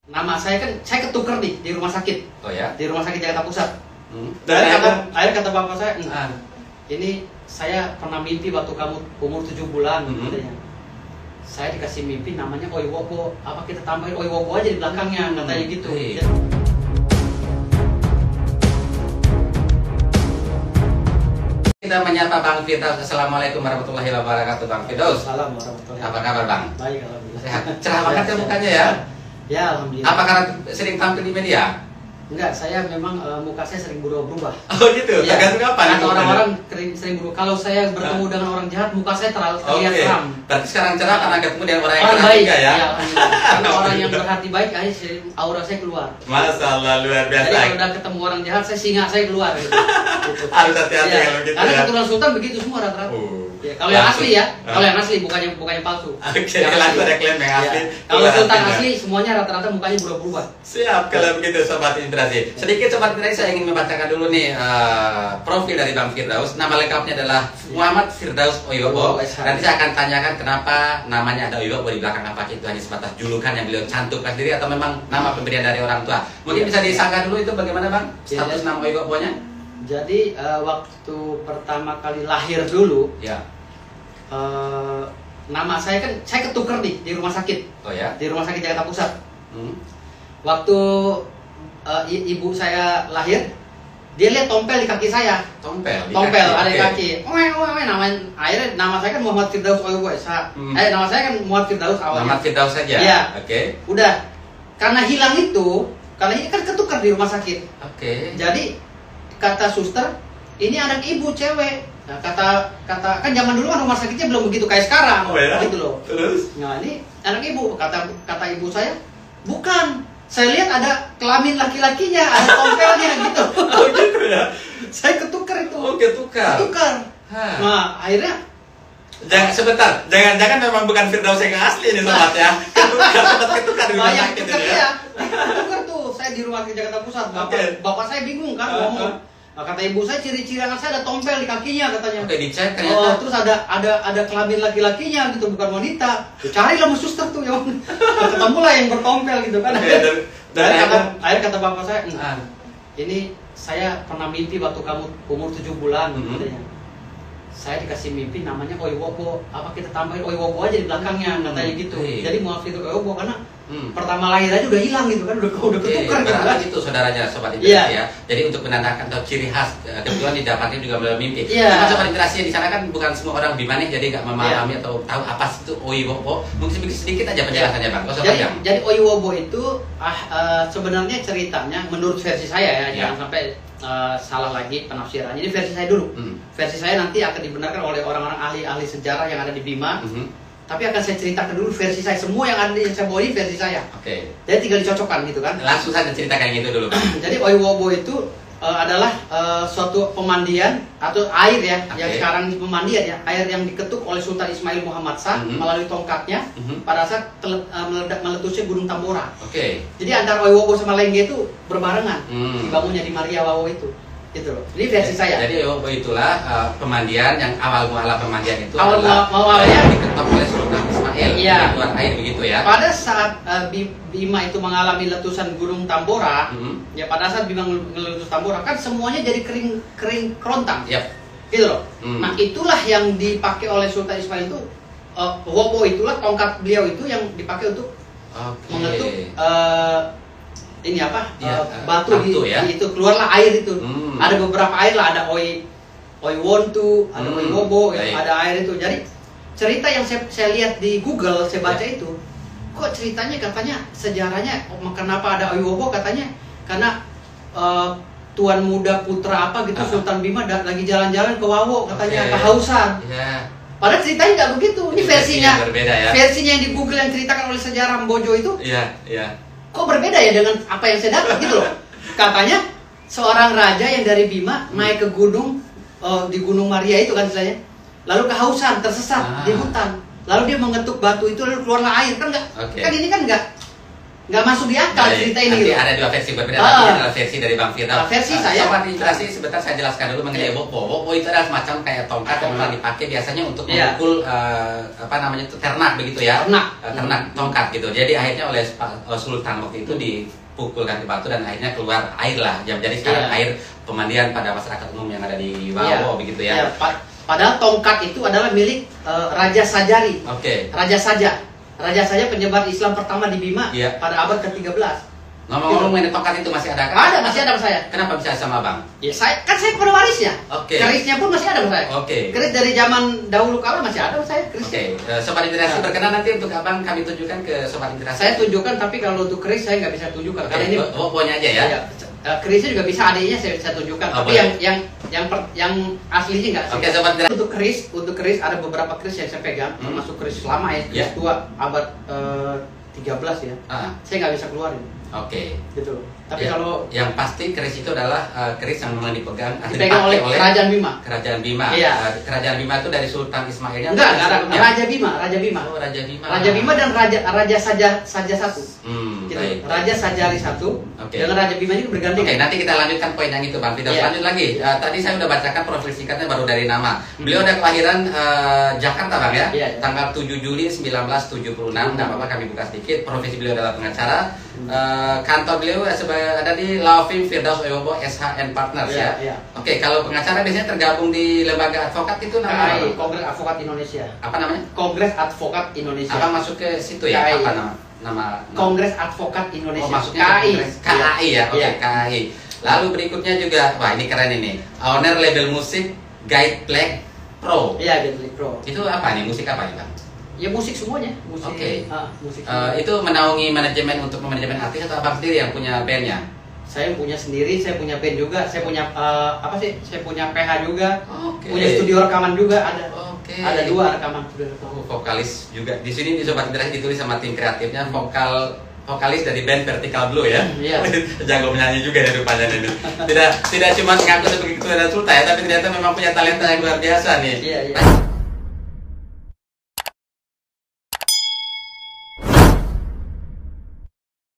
Nama saya ketuker nih di rumah sakit. Oh ya? Di rumah sakit Jakarta Pusat. Akhirnya kata bapak saya, ini saya pernah mimpi waktu kamu umur 7 bulan. Katanya. Saya dikasih mimpi namanya Oiwobo. Apa kita tambahin Oiwobo aja di belakangnya, katanya gitu. Kita menyapa Bang Firdaus. Assalamualaikum warahmatullahi wabarakatuh, Bang Firdaus. Assalamualaikum warahmatullahi Apa kabar, Bang? Baik, alhamdulillah. Sehat. Cerah banget ya mukanya ya? Ya, alhamdulillah. Apa karena sering tampil di media? Enggak, saya memang muka saya sering berubah-ubah. Oh gitu? Ya, Tergantung apa? kata orang-orang sering berubah. Kalau saya bertemu dengan orang jahat, muka saya terlihat seram. Berarti sekarang cerah karena ketemu dengan orang yang Orang cerah baik juga ya? Karena orang yang berhati baik, aura saya keluar. Masya Allah, luar biasa. Jadi kalau udah ketemu orang jahat, singa saya keluar. Gitu. Harus hati-hati Ya, kalau gitu karena ya. keturunan sultan begitu semua rata-rata. Ya, kalau yang asli ya, kalau yang asli bukannya palsu. Oke, langsung ada klaim yang asli. Ya. Kalau sultan asli semuanya rata-rata mukanya berubah-ubah. Siap, kalau begitu Sobat Inspirasi. Sedikit Sobat Inspirasi, saya ingin membacakan dulu nih profil dari Bang Firdaus. Nama lengkapnya adalah Muhammad Firdaus Oiwobo. Nanti saya akan tanyakan kenapa namanya ada Oiwobo di belakang, apakah itu hanya sebatas julukan yang beliau cantumkan sendiri atau memang nama pemberian dari orang tua. Mungkin bisa disangka dulu itu bagaimana Bang status nama Oiwobo-nya? Jadi waktu pertama kali lahir dulu, Ya. nama saya ketuker nih di rumah sakit. Oh ya. Di rumah sakit Jakarta Pusat. Waktu ibu saya lahir, dia lihat tompel di kaki saya. Tompel Ada di kaki. Akhirnya nama saya kan Muhammad Firdaus Oiwobo. Nama saya kan Muhammad Firdaus awalnya. Muhammad Firdaus saja. Iya. Oke. Udah. Karena hilang itu, karena ini kan ketukar di rumah sakit. Oke. Jadi kata suster, ini anak ibu cewek. Nah, kata kan zaman dulu kan rumah sakitnya belum begitu kayak sekarang. Oh ya? Gitu loh. Terus? Nah, ini anak ibu. Kata ibu saya, bukan. Saya lihat ada kelamin laki-lakinya, ada tompelnya gitu. Oh gitu ya? Saya ketukar itu. Oh ketukar. Ketukar. Nah, akhirnya Sebentar, jangan-jangan memang bukan Firdaus yang asli ini Sobat ya. Ketukar di rumah sakit ini ya. Ketukar tuh, saya di rumah sakit Jakarta Pusat. Bapak saya bingung kan ngomong. Nah, kata ibu saya ciri-ciri anak saya ada tompel di kakinya katanya. Oke, dicek ternyata. Terus ada kelamin laki-lakinya gitu, bukan wanita. Carilah sama suster tuh yang ketemulah yang bertompel gitu kan. Akhirnya kata bapak saya, ini saya pernah mimpi waktu kamu umur 7 bulan katanya. Saya dikasih mimpi namanya Oiwobo. Apa kita tambahin Oiwobo aja di belakangnya, katanya gitu. Jadi Muhammad Firdaus Oiwobo karena pertama lahir aja udah hilang gitu kan, udah ketukar gitu kan. Itu saudaranya Sobat Inspirasi ya. Jadi untuk menandakan atau ciri khas kebetulan didapatkan juga melalui mimpi. Cuma Sobat Inspirasi di sana kan bukan semua orang bimanih, jadi nggak memahami atau tahu apa itu Oiwobo. Mungkin sedikit aja penjelasannya Bang. Jadi Oiwobo itu sebenarnya ceritanya menurut versi saya ya, jangan sampai salah lagi penafsirannya. Ini versi saya dulu. Versi saya nanti akan dibenarkan oleh orang-orang ahli sejarah yang ada di Bima. Tapi akan saya ceritakan dulu versi saya. Semua yang ada yang saya bawa ini versi saya. Oke. Jadi tinggal dicocokkan gitu kan. Langsung saja ceritakan yang itu dulu. Jadi Oiwobo itu adalah suatu pemandian atau air ya, yang sekarang pemandian ya, air yang diketuk oleh Sultan Ismail Muhammad Shah melalui tongkatnya pada saat meletusnya Gunung Tambora. Oke. Jadi antara Oiwobo sama Lengge itu berbarengan dibangunnya di Maria Wawo itu. Gitu loh. Ini versi saya. Jadi Oiwobo itulah pemandian yang awal muala pemandian itu awalnya diketok oleh Sultan Ismail keluar air begitu ya. Pada saat Bima itu mengalami letusan Gunung Tambora, ya pada saat Bima meletus Tambora kan semuanya jadi kering kerontang. Gitu loh. Nah, itulah yang dipakai oleh Sultan Ismail itu Wobo itulah tongkat beliau itu yang dipakai untuk mengetuk ini apa batu itu keluarlah air itu. Ada beberapa air lah, ada Oiwontu, ada Oiwobo, ada air itu. Jadi cerita yang saya lihat di Google, saya baca itu, kok ceritanya katanya sejarahnya kenapa ada Oiwobo, katanya karena tuan muda putra apa gitu Sultan Bima lagi jalan-jalan ke Wawo katanya kehausan. Padahal ceritanya nggak begitu. Ini versinya berbeda ya. Versinya yang di Google yang ceritakan oleh sejarah Mbojo itu. Kok berbeda ya dengan apa yang saya dapat gitu loh. Katanya seorang raja yang dari Bima naik ke gunung di Gunung Maria itu kan istilahnya. Lalu kehausan, tersesat di hutan. Lalu dia mengetuk batu itu lalu keluarlah air kan enggak. Kan ini kan enggak nggak masuk di akal cerita ini. Nanti ada dua versi berbeda, tapi ini adalah versi dari Bang Firdaus. Versi saya. Sobat Inspirasi, sebentar saya jelaskan dulu mengenai bopo. Bopo itu adalah semacam kayak tongkat yang pernah dipakai biasanya untuk memukul apa namanya itu ternak begitu ya. Ternak tongkat gitu. Jadi akhirnya oleh Sultan waktu itu dipukulkan ke batu dan akhirnya keluar air lah. Jadi sekarang air pemandian pada masyarakat umum yang ada di bawah begitu ya. Padahal tongkat itu adalah milik Raja Sajari. Raja Saja penyebar Islam pertama di Bima pada abad ke-13. Ngomong-ngomong mengenai tongkat itu masih ada? Masih ada saya. Kenapa bisa sama Bang? Ya saya pewarisnya. Kerisnya pun masih ada saya. Keris dari zaman dahulu kala masih ada saya kerisnya. Sobat Inspirasi berkenan nanti untuk Abang kami tunjukkan ke Sobat Inspirasi. Saya tunjukkan, tapi kalau untuk keris saya nggak bisa tunjukkan karena ini pokoknya aja ya. Kerisnya juga bisa, adanya saya tunjukkan, tapi yang aslinya nggak. Sobat Inspirasi. Untuk keris ada beberapa keris yang saya pegang, termasuk keris lama keris tua abad 13 ya. Saya nggak bisa keluarin. Gitu. Tapi kalau yang pasti keris itu adalah keris yang memang dipegang oleh Kerajaan Bima. Kerajaan Bima. Kerajaan Bima itu dari Sultan Ismailnya. Enggak, Raja Bima. Raja Bima. Raja Bima dan Raja Saja satu. Gitu. Raja Sajari satu dengan Raja Bima ini berganti. Nanti kita lanjutkan poin yang itu Bang Firdaus. Lanjut lagi. Tadi saya udah bacakan profil singkatnya baru dari nama. Beliau ada kelahiran Jakarta Bang ya. Tanggal 7 Juli 1976. Enggak apa-apa kami buka sedikit. Profesi beliau adalah pengacara. Kantor beliau ada di Laufin Firdaus Oyobo SHN Partners ya. Kalau pengacara biasanya tergabung di lembaga advokat itu namanya apa? Kongres Advokat Indonesia. Apa namanya? Kongres Advokat Indonesia. Apa masuk ke situ ya? Apa nama? Kongres Advokat Indonesia. Maksudnya KAI ya. KAI. Lalu berikutnya juga, wah ini keren ini. Owner label musik Guide Black Pro. Guide Black Pro. Itu apa nih? Musik apa nih Bang? Ya musik semuanya. Musik. Itu menaungi manajemen untuk manajemen artis atau Abang sendiri yang punya bandnya? Saya punya sendiri, saya punya band juga, saya punya saya punya PH juga, punya studio rekaman juga ada. Ada 2 rekaman studio rekaman. Vokalis juga di sini di Sobat Inspirasi ditulis sama tim kreatifnya vokalis dari band Vertical Blue ya. Jago menyanyi juga ya rupanya ini. Tidak cuma ngaku sebagai ketua dan sultan ya, tapi ternyata memang punya talenta yang luar biasa nih.